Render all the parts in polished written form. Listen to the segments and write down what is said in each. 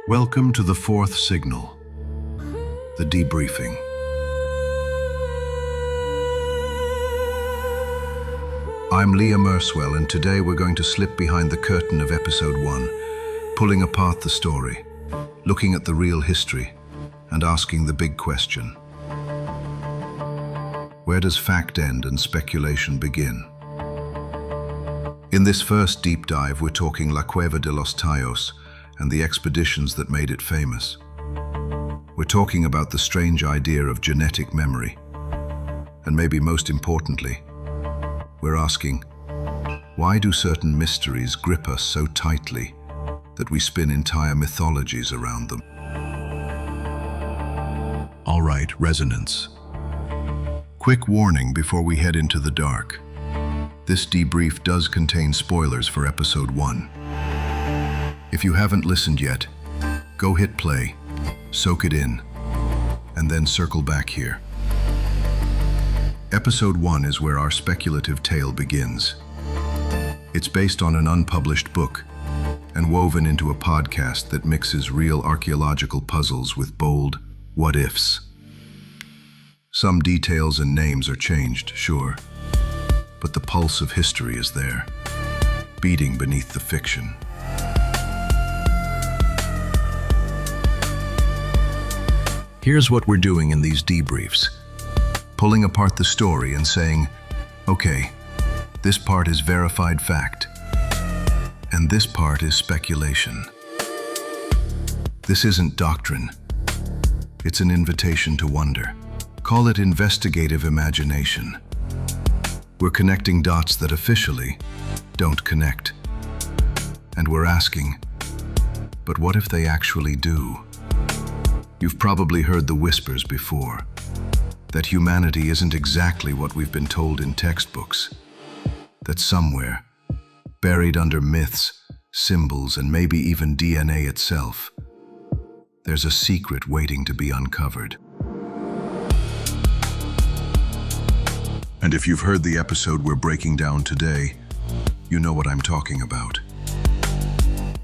Welcome to the fourth signal, the debriefing. I'm Leah Merswell, and today we're going to slip behind the curtain of episode 1, pulling apart the story, looking at the real history, and asking the big question. Where does fact end and speculation begin? In this first deep dive, we're talking La Cueva de los Tallos and the expeditions that made it famous. We're talking about the strange idea of genetic memory. And maybe most importantly, we're asking, why do certain mysteries grip us so tightly that we spin entire mythologies around them? All right, Resonance. Quick warning before we head into the dark. This debrief does contain spoilers for episode 1. If you haven't listened yet, go hit play, soak it in, and then circle back here. Episode 1 is where our speculative tale begins. It's based on an unpublished book and woven into a podcast that mixes real archaeological puzzles with bold what-ifs. Some details and names are changed, sure, but the pulse of history is there, beating beneath the fiction. Here's what we're doing in these debriefs. Pulling apart the story and saying, okay, this part is verified fact, and this part is speculation. This isn't doctrine. It's an invitation to wonder. Call it investigative imagination. We're connecting dots that officially don't connect. And we're asking, but what if they actually do? You've probably heard the whispers before, that humanity isn't exactly what we've been told in textbooks, that somewhere, buried under myths, symbols, and maybe even DNA itself, there's a secret waiting to be uncovered. And if you've heard the episode we're breaking down today, you know what I'm talking about.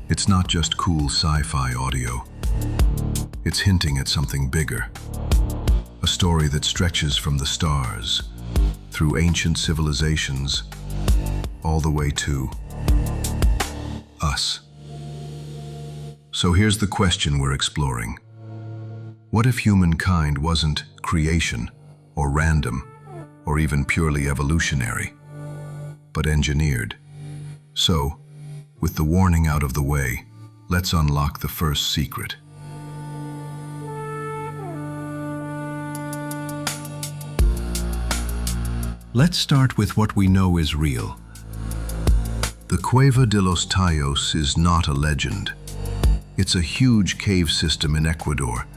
It's not just cool sci-fi audio. It's hinting at something bigger. A story that stretches from the stars, through ancient civilizations, all the way to us. So here's the question we're exploring. What if humankind wasn't creation, or random, or even purely evolutionary, but engineered? So, with the warning out of the way, let's unlock the first secret. Let's start with what we know is real. The Cueva de los Tallos is not a legend. It's a huge cave system in Ecuador,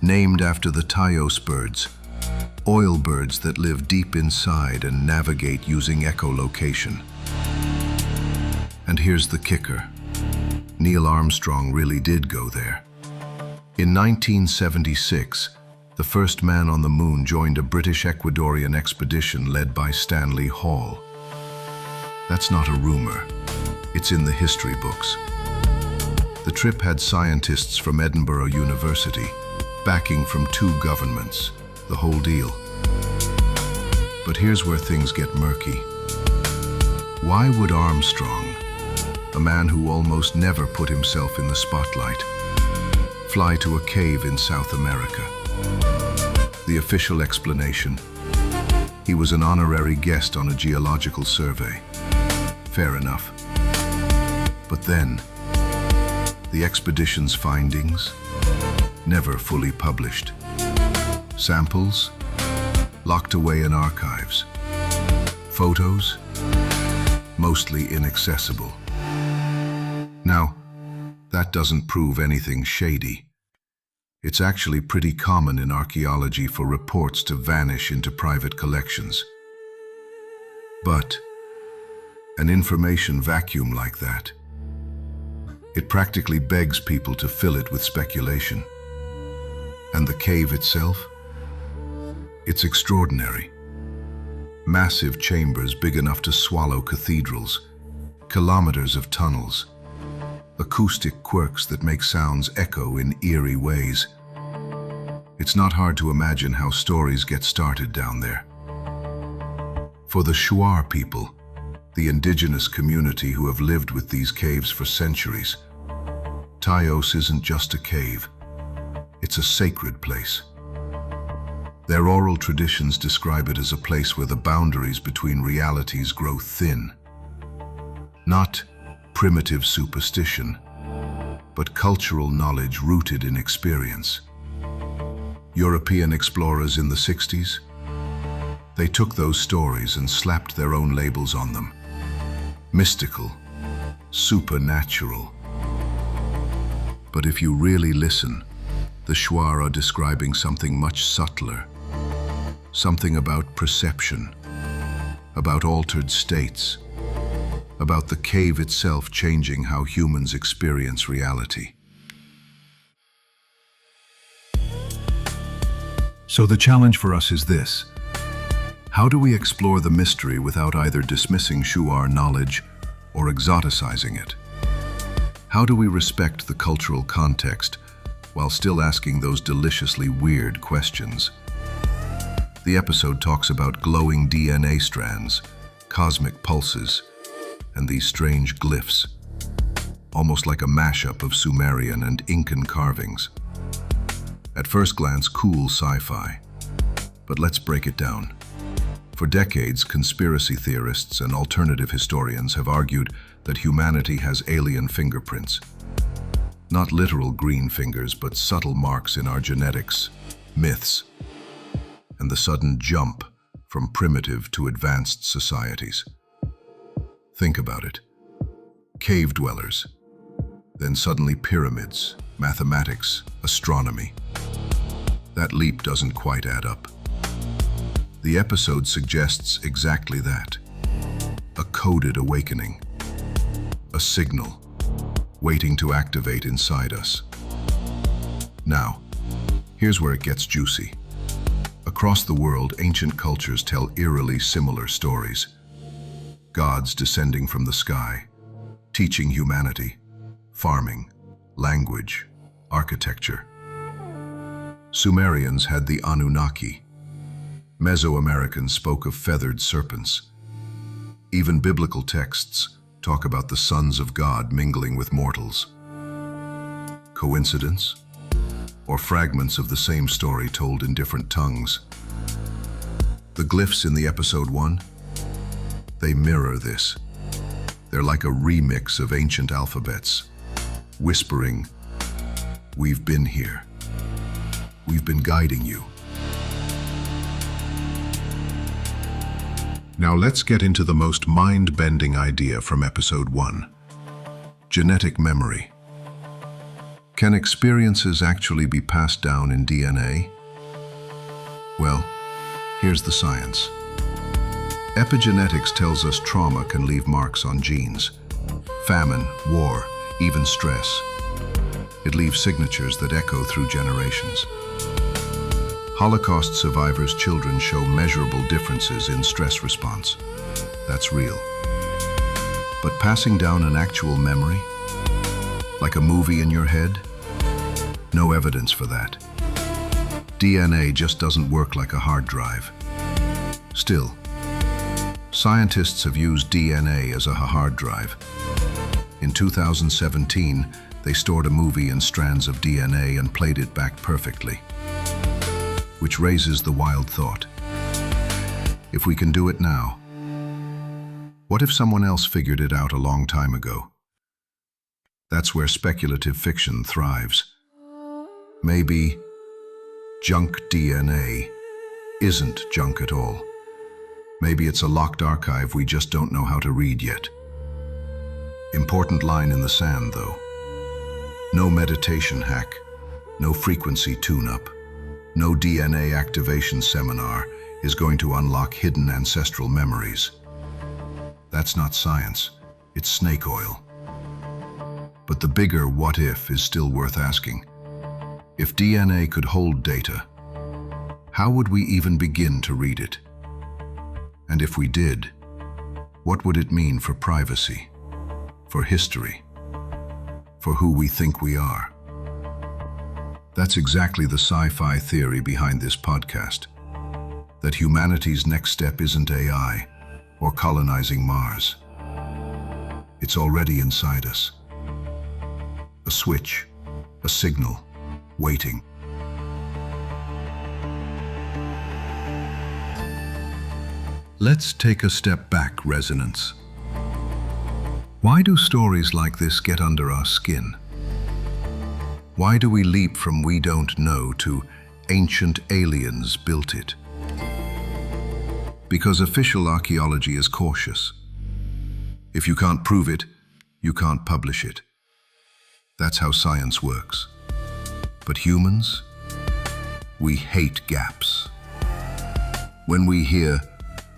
named after the Tallos birds, oil birds that live deep inside and navigate using echolocation. And here's the kicker. Neil Armstrong really did go there. In 1976, the first man on the moon joined a British Ecuadorian expedition led by Stanley Hall. That's not a rumor. It's in the history books. The trip had scientists from Edinburgh University, backing from 2 governments, the whole deal. But here's where things get murky. Why would Armstrong, a man who almost never put himself in the spotlight, fly to a cave in South America? The official explanation: he was an honorary guest on a geological survey. Fair enough. But then, the expedition's findings, never fully published. Samples, locked away in archives. Photos, mostly inaccessible. Now, that doesn't prove anything shady. It's actually pretty common in archaeology for reports to vanish into private collections. But an information vacuum like that, it practically begs people to fill it with speculation. And the cave itself? It's extraordinary. Massive chambers big enough to swallow cathedrals, kilometers of tunnels, acoustic quirks that make sounds echo in eerie ways. It's not hard to imagine how stories get started down there. For the Shuar people, the indigenous community who have lived with these caves for centuries, Taos isn't just a cave, it's a sacred place. Their oral traditions describe it as a place where the boundaries between realities grow thin. Not primitive superstition, but cultural knowledge rooted in experience. European explorers in the 60s, they took those stories and slapped their own labels on them. Mystical, supernatural. But if you really listen, the Shuar are describing something much subtler. Something about perception, about altered states, about the cave itself changing how humans experience reality. So the challenge for us is this. How do we explore the mystery without either dismissing Shuar knowledge or exoticizing it? How do we respect the cultural context while still asking those deliciously weird questions? The episode talks about glowing DNA strands, cosmic pulses, and these strange glyphs, almost like a mashup of Sumerian and Incan carvings. At first glance, cool sci-fi, but let's break it down. For decades, conspiracy theorists and alternative historians have argued that humanity has alien fingerprints. Not literal green fingers, but subtle marks in our genetics, myths, and the sudden jump from primitive to advanced societies. Think about it. Cave dwellers, then suddenly pyramids, mathematics, astronomy. That leap doesn't quite add up. The episode suggests exactly that. A coded awakening. A signal, waiting to activate inside us. Now, here's where it gets juicy. Across the world, ancient cultures tell eerily similar stories. Gods descending from the sky, teaching humanity, farming, language, architecture. Sumerians had the Anunnaki. Mesoamericans spoke of feathered serpents. Even biblical texts talk about the sons of God mingling with mortals. Coincidence? Or fragments of the same story told in different tongues? The glyphs in the episode 1, they mirror this. They're like a remix of ancient alphabets, whispering, "We've been here. We've been guiding you." Now let's get into the most mind-bending idea from episode 1. Genetic memory. Can experiences actually be passed down in DNA? Well, here's the science. Epigenetics tells us trauma can leave marks on genes. Famine, war, even stress. It leaves signatures that echo through generations. Holocaust survivors' children show measurable differences in stress response. That's real. But passing down an actual memory, like a movie in your head? No evidence for that. DNA just doesn't work like a hard drive. Still, scientists have used DNA as a hard drive. In 2017, they stored a movie in strands of DNA and played it back perfectly. Which raises the wild thought. If we can do it now, what if someone else figured it out a long time ago? That's where speculative fiction thrives. Maybe junk DNA isn't junk at all. Maybe it's a locked archive we just don't know how to read yet. Important line in the sand, though. No meditation hack, no frequency tune-up, no DNA activation seminar is going to unlock hidden ancestral memories. That's not science, it's snake oil. But the bigger what if is still worth asking. If DNA could hold data, how would we even begin to read it? And if we did, what would it mean for privacy, for history, for who we think we are. That's exactly the sci-fi theory behind this podcast, that humanity's next step isn't AI or colonizing Mars. It's already inside us. A switch, a signal, waiting. Let's take a step back, Resonance. Why do stories like this get under our skin? Why do we leap from "we don't know" to "ancient aliens built it"? Because official archaeology is cautious. If you can't prove it, you can't publish it. That's how science works. But humans, we hate gaps. When we hear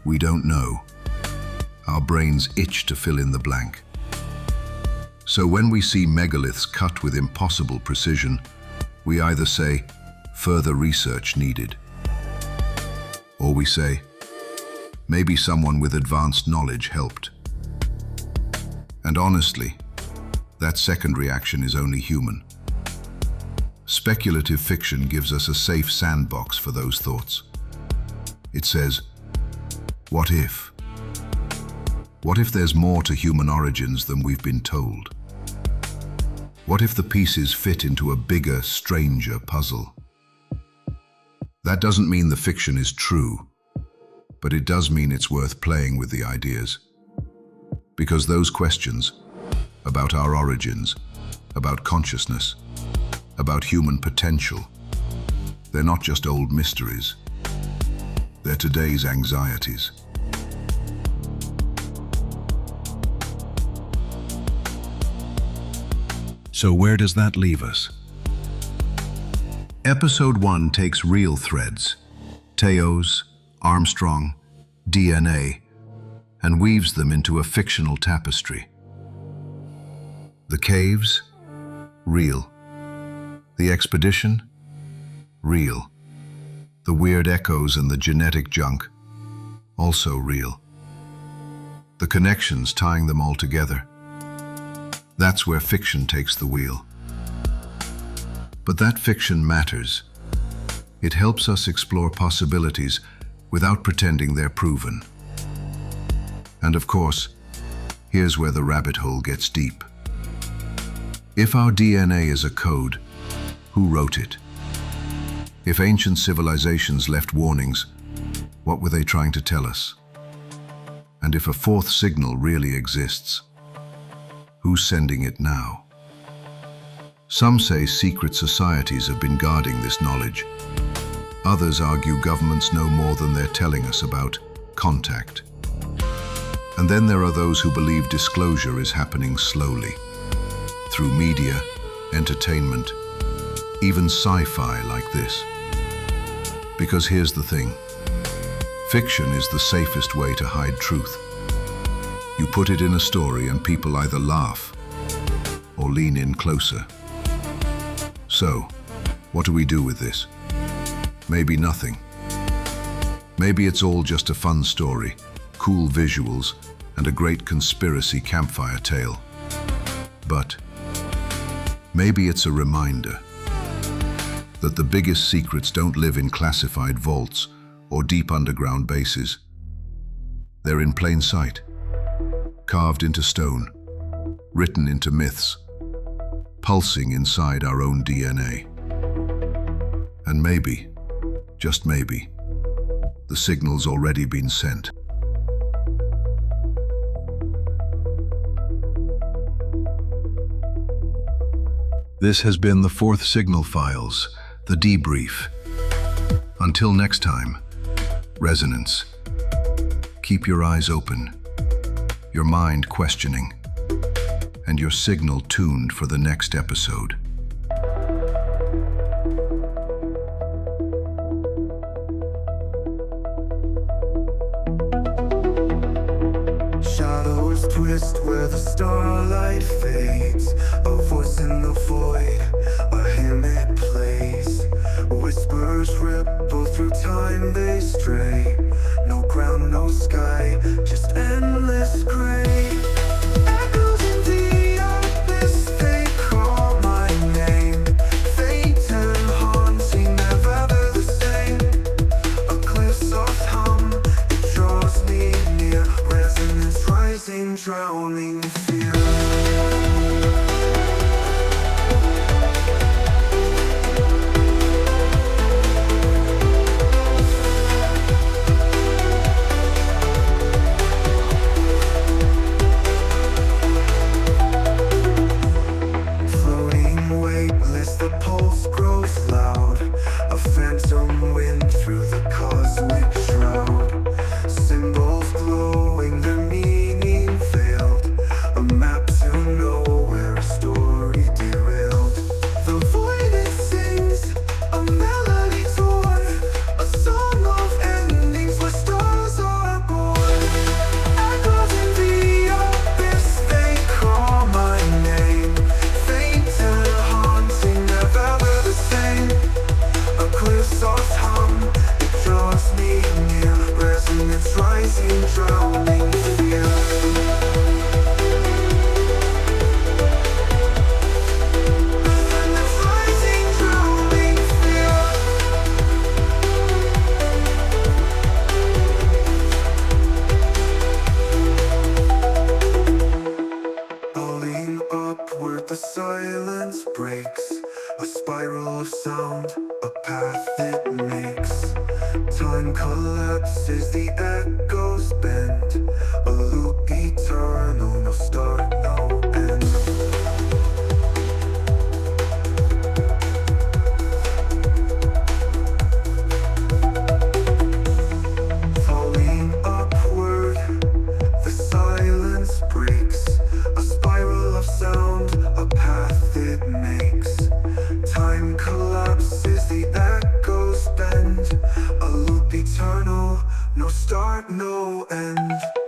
"we don't know," our brains itch to fill in the blank. So when we see megaliths cut with impossible precision, we either say, "further research needed," or we say, "maybe someone with advanced knowledge helped." And honestly, that second reaction is only human. Speculative fiction gives us a safe sandbox for those thoughts. It says, what if? What if there's more to human origins than we've been told? What if the pieces fit into a bigger, stranger puzzle? That doesn't mean the fiction is true, but it does mean it's worth playing with the ideas. Because those questions, about our origins, about consciousness, about human potential, they're not just old mysteries. They're today's anxieties. So where does that leave us? Episode 1 takes real threads, Teos, Armstrong, DNA, and weaves them into a fictional tapestry. The caves? Real. The expedition? Real. The weird echoes and the genetic junk? Also real. The connections tying them all together? That's where fiction takes the wheel. But that fiction matters. It helps us explore possibilities without pretending they're proven. And of course, here's where the rabbit hole gets deep. If our DNA is a code, who wrote it? If ancient civilizations left warnings, what were they trying to tell us? And if a fourth signal really exists, who's sending it now? Some say secret societies have been guarding this knowledge. Others argue governments know more than they're telling us about contact. And then there are those who believe disclosure is happening slowly, through media, entertainment, even sci-fi like this. Because here's the thing. Fiction is the safest way to hide truth. You put it in a story and people either laugh or lean in closer. So, what do we do with this? Maybe nothing. Maybe it's all just a fun story, cool visuals, and a great conspiracy campfire tale. But maybe it's a reminder that the biggest secrets don't live in classified vaults or deep underground bases. They're in plain sight, carved into stone, written into myths, pulsing inside our own DNA. And maybe, just maybe, the signal's already been sent. This has been the Fourth Signal Files, the debrief. Until next time, Resonance. Keep your eyes open, your mind questioning, and your signal tuned for the next episode. Shadows twist where the starlight fades. A voice in the void, a hymn it plays. Whispers ripple through time, they stray. No ground, no sky, just endless gray. Echoes in the abyss, they call. Time collapses, the echoes bend. A loop eternal, no start, no end. Falling upward, the silence breaks. A spiral of sound, a path it makes. Time collapses, the echoes bend. A loop eternal, no start, no end.